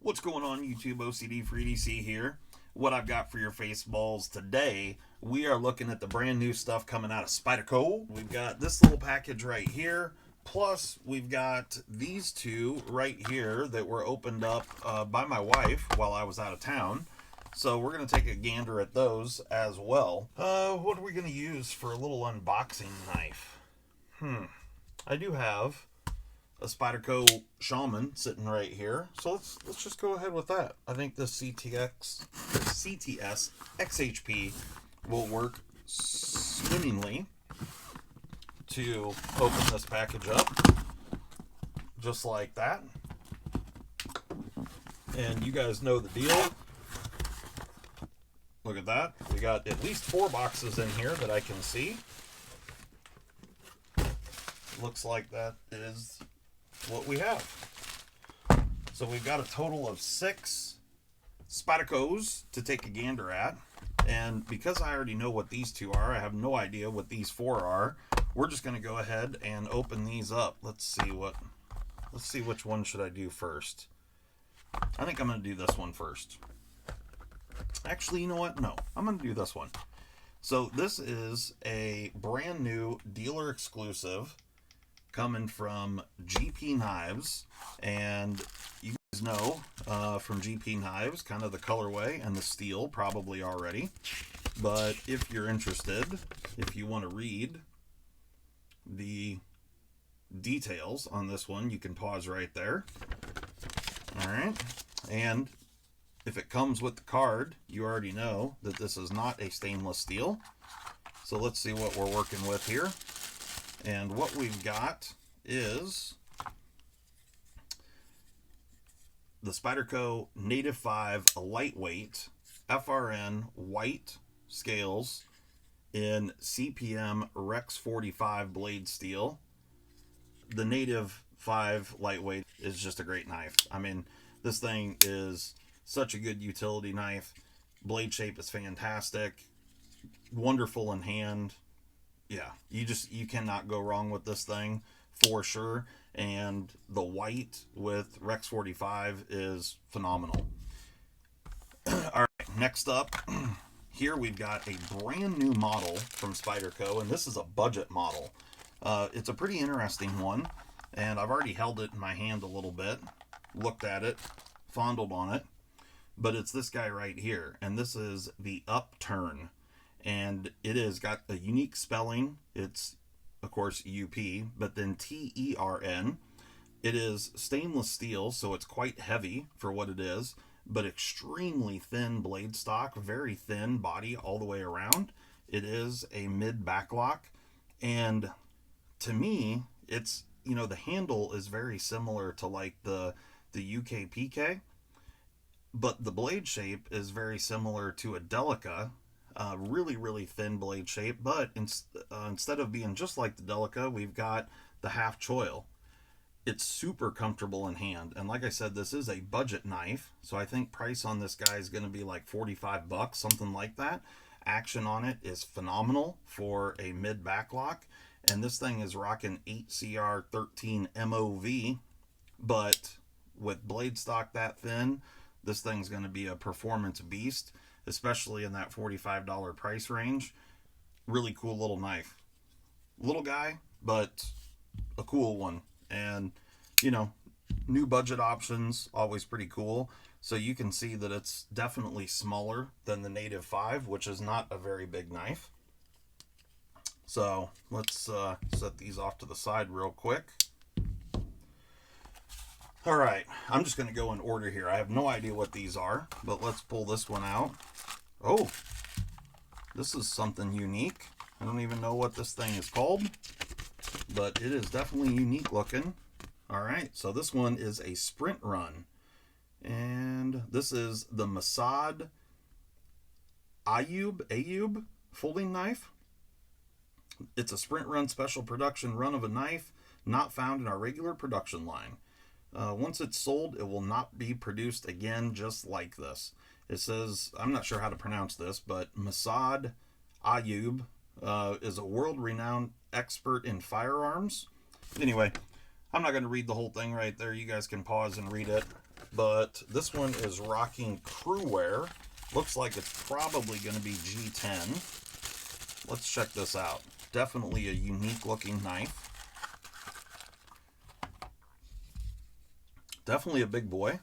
What's going on YouTube? OCD for EDC here. What I've got for your face balls today, we are looking at the brand new stuff coming out of Spyderco. We've got this little package right here, plus we've got these two right here that were opened up by my wife while I was out of town. So we're going to take a gander at those as well. What are we going to use for a little unboxing knife? I do have a Spyderco Shaman sitting right here, so let's just go ahead with that. I think this CTS XHP will work swimmingly to open this package up, just like that. And you guys know the deal. Look at that. We got at least 4 boxes in here that I can see. Looks like that is what we have. So we've got a total of 6 Spydercos to take a gander at. And because I already know what these 2 are, I have no idea what these 4 are. We're just going to go ahead and open these up. Let's see which one should I do first. I think I'm going to do this one first. Actually, you know what? No, I'm going to do this one. So this is a brand new dealer exclusive coming from GP Knives, and you guys know from GP Knives kind of the colorway and the steel probably already, but if you're interested, if you want to read the details on this one, you can pause right there. All right, and if it comes with the card, you already know that this is not a stainless steel. So let's see what we're working with here. And what we've got is the Spyderco Native 5 lightweight FRN white scales in CPM Rex 45 blade steel. The Native 5 lightweight is just a great knife. I mean, this thing is such a good utility knife. Blade shape is fantastic. Wonderful in hand. Yeah, you cannot go wrong with this thing for sure. And the white with Rex 45 is phenomenal. All right, next up, here we've got a brand new model from Spyderco, and this is a budget model. It's a pretty interesting one, and I've already held it in my hand a little bit, looked at it, fondled on it, but it's this guy right here, and this is the Upturn. And it has got a unique spelling. It's, of course, UP, but then TERN. It is stainless steel, so it's quite heavy for what it is, but extremely thin blade stock, very thin body all the way around. It is a mid backlock, and to me, it's, you know, the handle is very similar to like the UK PK, but the blade shape is very similar to a Delica. Really thin blade shape, but instead of being just like the Delica, we've got the half choil. It's super comfortable in hand, and like I said, this is a budget knife, so I think price on this guy is going to be like 45 bucks, something like that. Action on it is phenomenal for a mid backlock, and this thing is rocking 8CR13 MOV, but with blade stock that thin, this thing's going to be a performance beast, especially in that $45 price range. Really cool little knife. Little guy, but a cool one. And, you know, new budget options, always pretty cool. So you can see that it's definitely smaller than the Native 5, which is not a very big knife. So let's set these off to the side real quick. All right, I'm just going to go in order here. I have no idea what these are, but let's pull this one out. Oh, this is something unique. I don't even know what this thing is called, but it is definitely unique looking. All right, so this one is a Sprint Run, and this is the Masad Ayub folding knife. It's a Sprint Run special production run of a knife not found in our regular production line. Once it's sold, it will not be produced again just like this. It says, I'm not sure how to pronounce this, but Masad Ayub is a world-renowned expert in firearms. Anyway, I'm not going to read the whole thing right there. You guys can pause and read it. but this one is rocking Kruwear. Looks like it's probably going to be G10. Let's check this out. Definitely a unique looking knife. Definitely a big boy.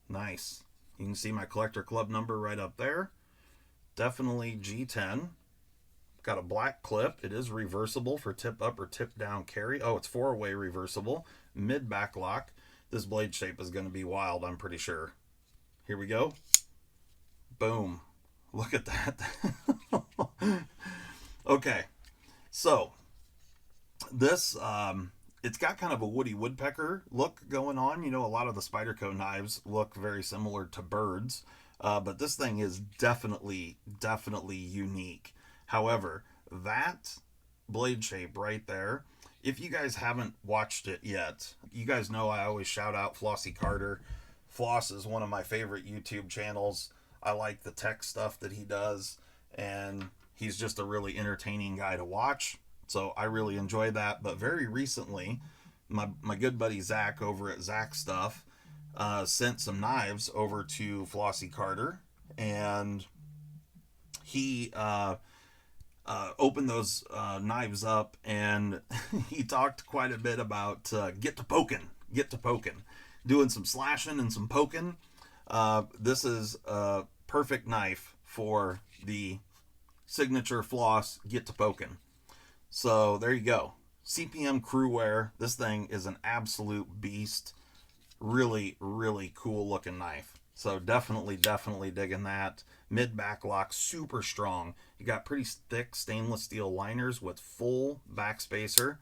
Nice. You can see my collector club number right up there. Definitely G10. Got a black clip. It is reversible for tip up or tip down carry. Oh, it's 4-way reversible. Mid back lock. This blade shape is going to be wild, I'm pretty sure. Here we go. Boom. Look at that. Okay. So, this, it's got kind of a Woody Woodpecker look going on. You know, a lot of the Spyderco knives look very similar to birds. But this thing is definitely unique. However, that blade shape right there, if you guys haven't watched it yet, you guys know I always shout out Flossie Carter. Floss is one of my favorite YouTube channels. I like the tech stuff that he does, and he's just a really entertaining guy to watch. So I really enjoy that. But very recently, my good buddy Zach over at Zach Stuff sent some knives over to Flossie Carter, and he opened those knives up, and he talked quite a bit about get to poking, doing some slashing and some poking. This is a perfect knife for the signature floss get to poking. So there you go. CPM-Cruwear. This thing is an absolute beast. Really cool looking knife. So definitely digging that. Mid back lock, super strong. You got pretty thick stainless steel liners with full back spacer,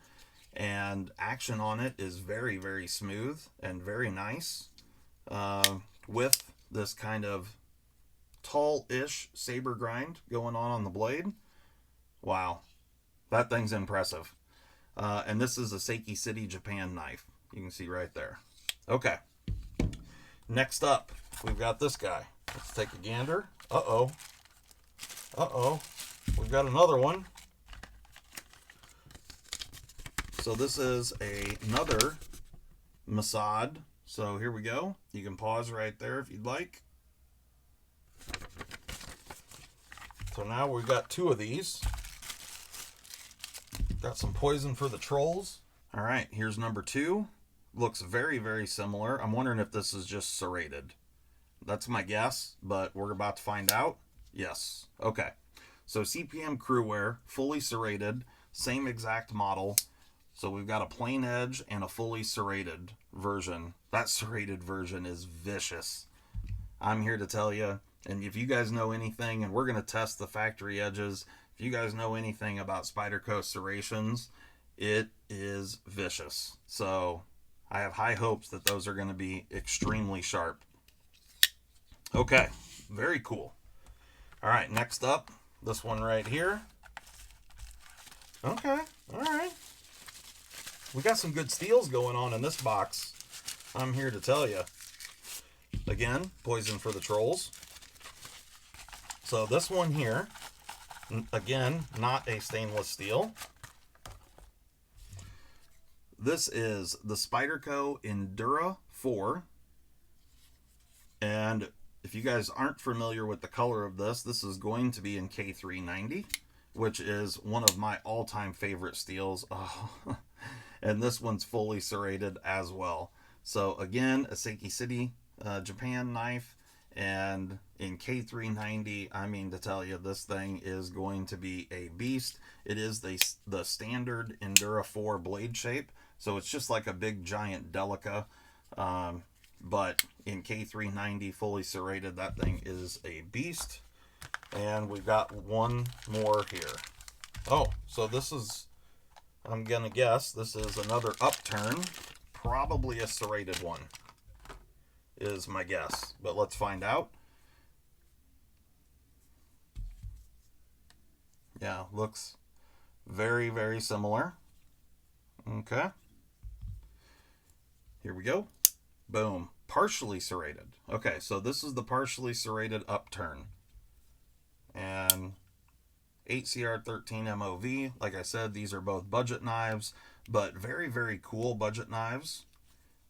and action on it is very smooth and very nice, with this kind of tall-ish saber grind going on the blade. Wow, that thing's impressive. And this is a Seiki City, Japan knife. You can see right there. Okay, next up, we've got this guy. Let's take a gander. Uh-oh. We've got another one. So this is another Masad. So here we go. You can pause right there if you'd like. So now we've got two of these. Got some poison for the trolls. All right, here's number 2. Looks very similar. I'm wondering if this is just serrated. That's my guess, but we're about to find out. Yes. Okay. So CPM-Cruwear, fully serrated, same exact model. So we've got a plain edge and a fully serrated version. That serrated version is vicious. I'm here to tell you, and if you guys know anything, and we're going to test the factory edges, if you guys know anything about Spyderco serrations, it is vicious. So I have high hopes that those are going to be extremely sharp. Okay, very cool. All right, next up, this one right here. Okay, all right. We got some good steals going on in this box. I'm here to tell you. Again, poison for the trolls. So this one here, again, not a stainless steel. This is the Spyderco Endura 4. And if you guys aren't familiar with the color of this, this is going to be in K390, which is one of my all-time favorite steels. Oh. And this one's fully serrated as well. So again, a Seiki City, Japan knife, and in K390, I mean to tell you, this thing is going to be a beast. It is the standard Endura 4 blade shape, so it's just like a big giant Delica. But in K390, fully serrated, that thing is a beast. And we've got one more here. Oh, so this is, I'm going to guess, this is another upturn. Probably a serrated one, is my guess. But let's find out. Yeah, looks very similar. Okay. Here we go. Boom. Partially serrated. Okay, so this is the partially serrated upturn. And 8CR13 MOV. Like I said, these are both budget knives, but very cool budget knives.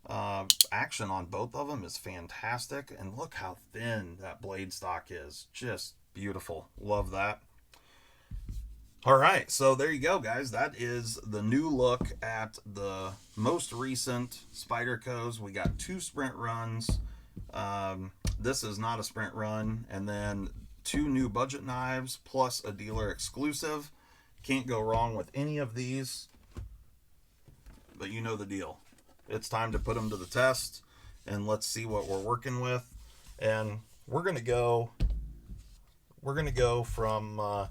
Action on both of them is fantastic, and look how thin that blade stock is. Just beautiful. Love that. All right, so there you go, guys. That is the new look at the most recent Spydercos. We got 2 sprint runs. This is not a sprint run, and then 2 new budget knives plus a dealer exclusive. Can't go wrong with any of these, but you know the deal. It's time to put them to the test, and let's see what we're working with. And we're gonna go from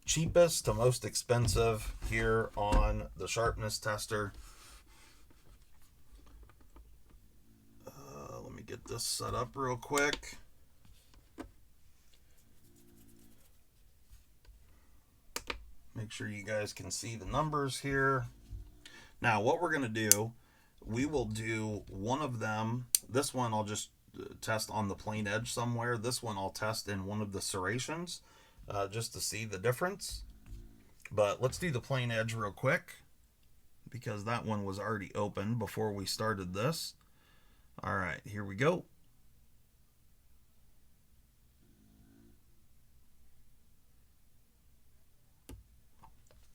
cheapest to most expensive here on the Sharpness Tester. Let me get this set up real quick. Make sure you guys can see the numbers here. Now, what we're going to do, we will do one of them. This one I'll just test on the plain edge somewhere. This one I'll test in one of the serrations, just to see the difference. But let's do the plain edge real quick, because that one was already open before we started this. All right, here we go.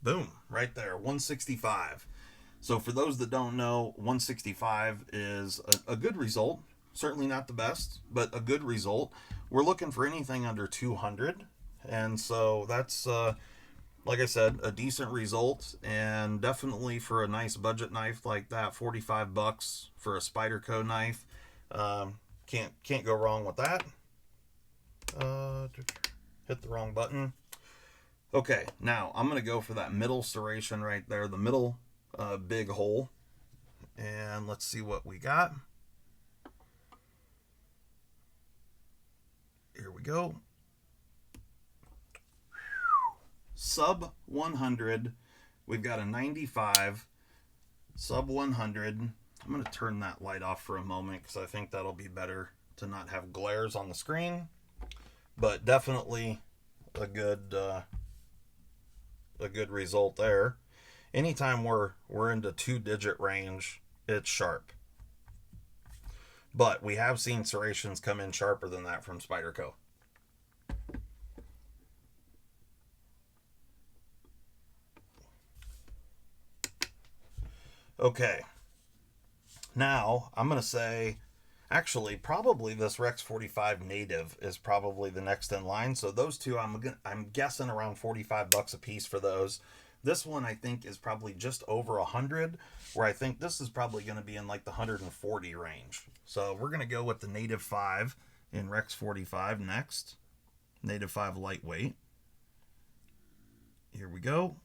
Boom, right there, 165. So for those that don't know, 165 is a good result. Certainly not the best, but a good result. We're looking for anything under 200. And so that's, like I said, a decent result. And definitely for a nice budget knife like that, 45 bucks for a Spyderco knife. Can't go wrong with that. Hit the wrong button. Okay, now I'm going to go for that middle serration right there, the middle big hole. And let's see what we got. Here we go. Sub 100. We've got a 95. Sub 100. I'm going to turn that light off for a moment because I think that'll be better to not have glares on the screen. But definitely a good result there. Anytime we're into 2-digit range, it's sharp. But we have seen serrations come in sharper than that from Spyderco. Okay. Now, I'm going to say, actually, probably this Rex 45 Native is probably the next in line. So those two, I'm guessing around 45 bucks a piece for those. This one, I think, is probably just over 100, where I think this is probably going to be in like the 140 range. So we're going to go with the Native 5 in Rex 45 next. Native 5 lightweight. Here we go.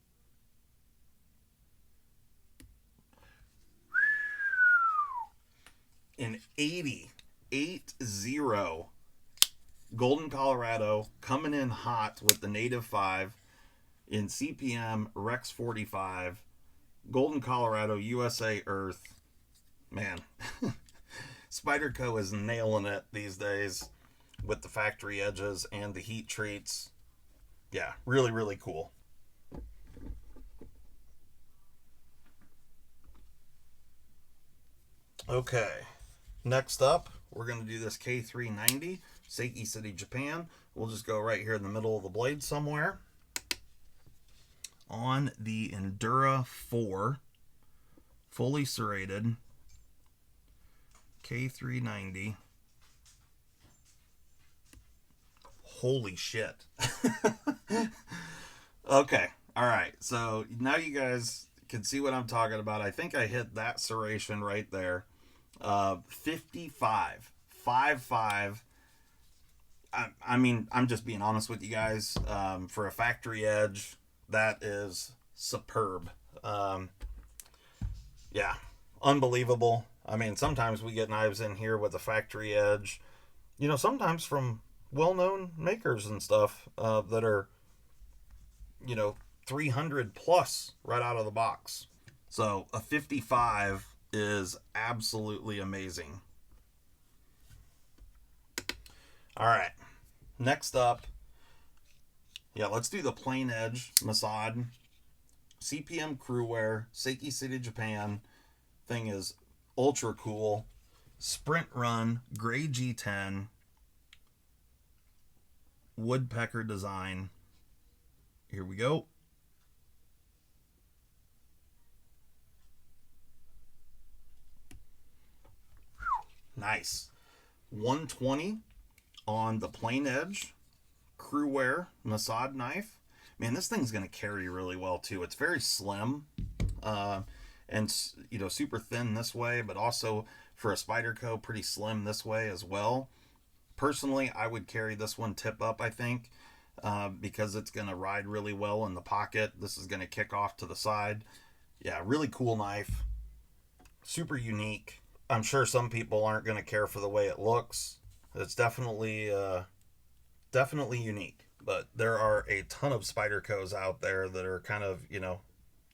An 80 Golden, Colorado, coming in hot with the Native 5 in CPM Rex 45, Golden, Colorado, USA Earth. Man, Spyderco is nailing it these days with the factory edges and the heat treats. Yeah, really, really cool. Okay, next up, we're going to do this K390, Seiki City, Japan. We'll just go right here in the middle of the blade somewhere. On the Endura 4, fully serrated, K390. Holy shit. Okay, alright, so now you guys can see what I'm talking about. I think I hit that serration right there. 55. 5.5. I mean, I'm just being honest with you guys. For a factory edge, that is superb. Yeah, unbelievable. I mean, sometimes we get knives in here with a factory edge, you know, sometimes from well-known makers and stuff that are, you know, 300 plus right out of the box. So a 55 is absolutely amazing. All right, next up, yeah, let's do the plain edge Masad CPM-Cruwear, Seiki City, Japan. Thing is ultra cool Sprint Run Gray G10 woodpecker design. Here we go. Nice. 120 on the plain edge. Kruwear Masad knife. Man, this thing's going to carry really well too. It's very slim, and super thin this way, but also for a Spyderco, pretty slim this way as well. Personally, I would carry this one tip up, I think, because it's going to ride really well in the pocket. This is going to kick off to the side. Yeah, really cool knife. Super unique. I'm sure some people aren't going to care for the way it looks. It's definitely unique. But there are a ton of Spydercos out there that are kind of,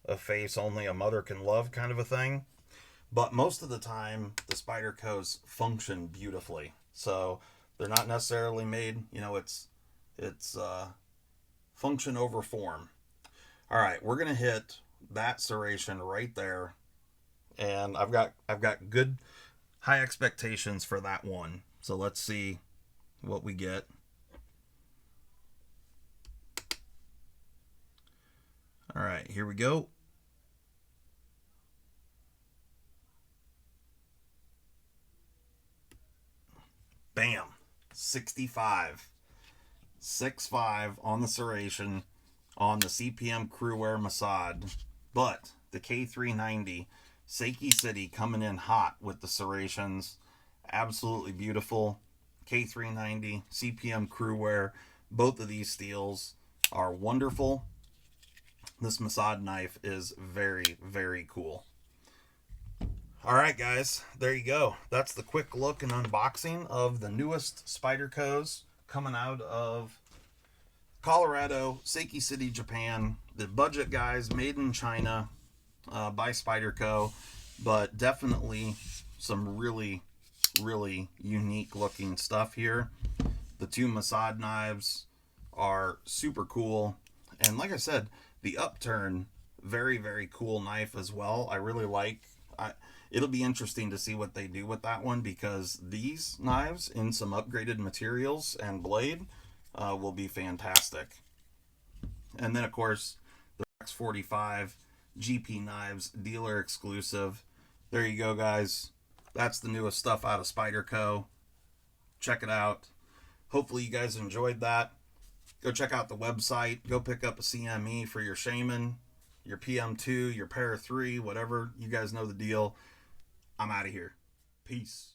a face only a mother can love kind of a thing. But most of the time, the Spydercos function beautifully. So they're not necessarily made, it's function over form. All right, we're gonna hit that serration right there, and I've got good high expectations for that one. So let's see what we get. All right, here we go. Bam, 65. 6.5 on the serration on the CPM-Cruwear Masad. But the K390, Seiki City coming in hot with the serrations. Absolutely beautiful. K390, CPM-Cruwear. Both of these steels are wonderful. This Masad knife is very, very cool. All right, guys, there you go. That's the quick look and unboxing of the newest Spydercos coming out of Colorado, Seiki City, Japan. The budget guys, made in China by Spyderco, but definitely some really, really unique looking stuff here. The two Masad knives are super cool. And like I said, the upturn, very, very cool knife as well. I really like. It'll be interesting to see what they do with that one, because these knives in some upgraded materials and blade will be fantastic. And then, of course, the Rex 45 GP knives, dealer exclusive. There you go, guys. That's the newest stuff out of Spyderco. Check it out. Hopefully you guys enjoyed that. Go check out the website. Go pick up a CME for your Shaman, your PM2, your Para 3, whatever. You guys know the deal. I'm out of here. Peace.